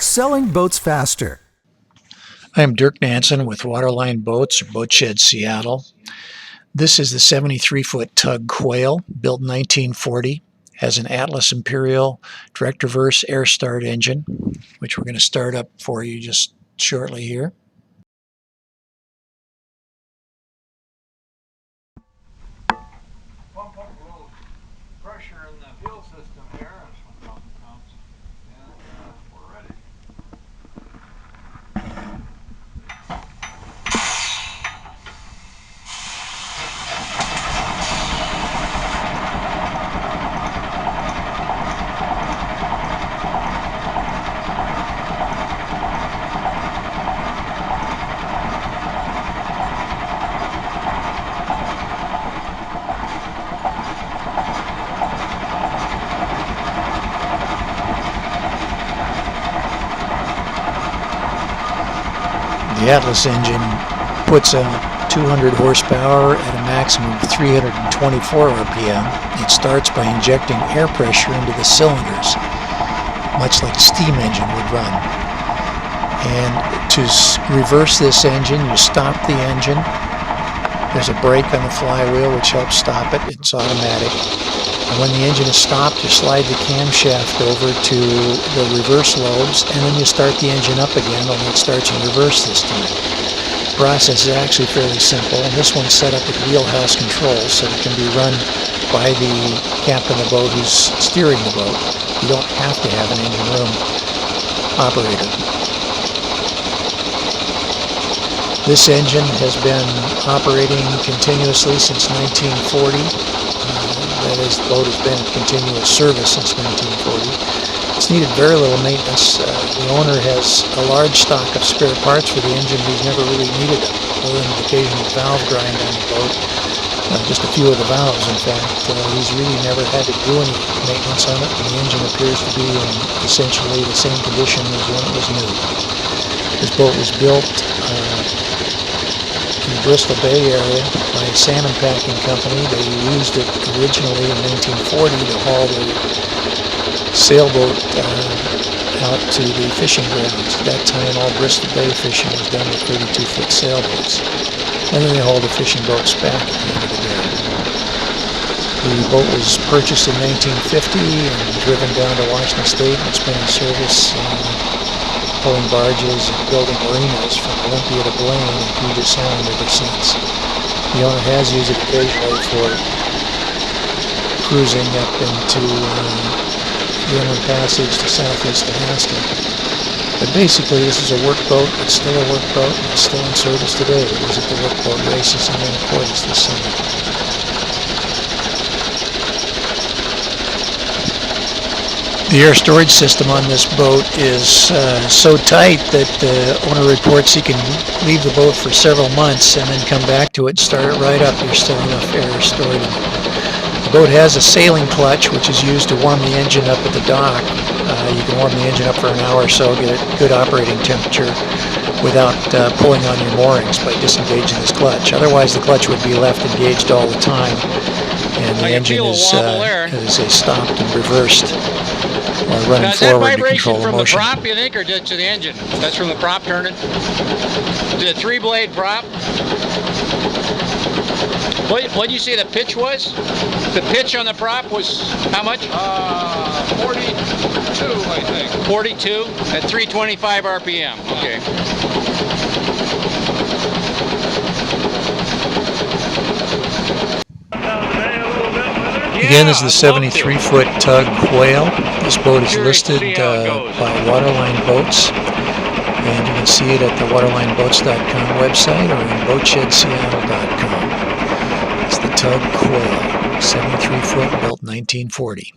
selling boats faster. I'm Dirk Nansen with Waterline Boats, or Boat Shed Seattle. This is the 73-foot tug Quail, built in 1940. Has an Atlas Imperial direct reverse air start engine, which we're going to start up for you just shortly here. Pump up a little pressure in the fuel system here as when it comes, and we're ready. The Atlas engine puts out 200 horsepower at a maximum of 324 RPM. It starts by injecting air pressure into the cylinders, much like a steam engine would run. And to reverse this engine, you stop the engine. There's a brake on the flywheel which helps stop it. It's automatic. And when the engine is stopped, you slide the camshaft over to the reverse lobes, and then you start the engine up again, only it starts in reverse this time. The process is actually fairly simple, and this one's set up with wheelhouse controls, so it can be run by the captain of the boat who's steering the boat. You don't have to have an engine room operator. This engine has been operating continuously since 1940. That is, the boat has been in continuous service since 1940. It's needed very little maintenance. The owner has a large stock of spare parts for the engine. He's never really needed them, other than an occasional valve grind on the boat. Just a few of the valves, in fact. He's really never had to do any maintenance on it, and the engine appears to be in essentially the same condition as when it was new. This boat was built in the Bristol Bay area by a salmon packing company. They used it originally in 1940 to haul the sailboat out to the fishing grounds. At that time, all Bristol Bay fishing was done with 32-foot sailboats. And then they hauled the fishing boats back at the end of the day. The boat was purchased in 1950 and driven down to Washington State, and it's been in service pulling barges and building marinas from Olympia to Blaine and Puget Sound ever since. The owner has used it occasionally for cruising up into the Inland Passage to southeast Alaska. But basically, this is a work boat. It's still a work boat, and it's still in service today. It was at the work boat races in Anacortes this summer. The air storage system on this boat is so tight that the owner reports he can leave the boat for several months and then come back to it and start it right up. There's still enough air stored in it. The boat has a sailing clutch, which is used to warm the engine up at the dock. You can warm the engine up for an hour or so, get a good operating temperature without pulling on your moorings by disengaging this clutch. Otherwise, the clutch would be left engaged all the time, and the engine is stopped and reversed. Running Is that forward to vibration control the from motion. the prop, you think, or to the engine? That's from the prop turning? The three-blade prop? What did you say the pitch was? The pitch on the prop was how much? 42, I think. 42 at 325 RPM. Okay. Again, this is the 73-foot tug Quail. This boat is listed by Waterline Boats, and you can see it at the waterlineboats.com website or on boatshedseattle.com. It's the tug Quail, 73-foot, built 1940.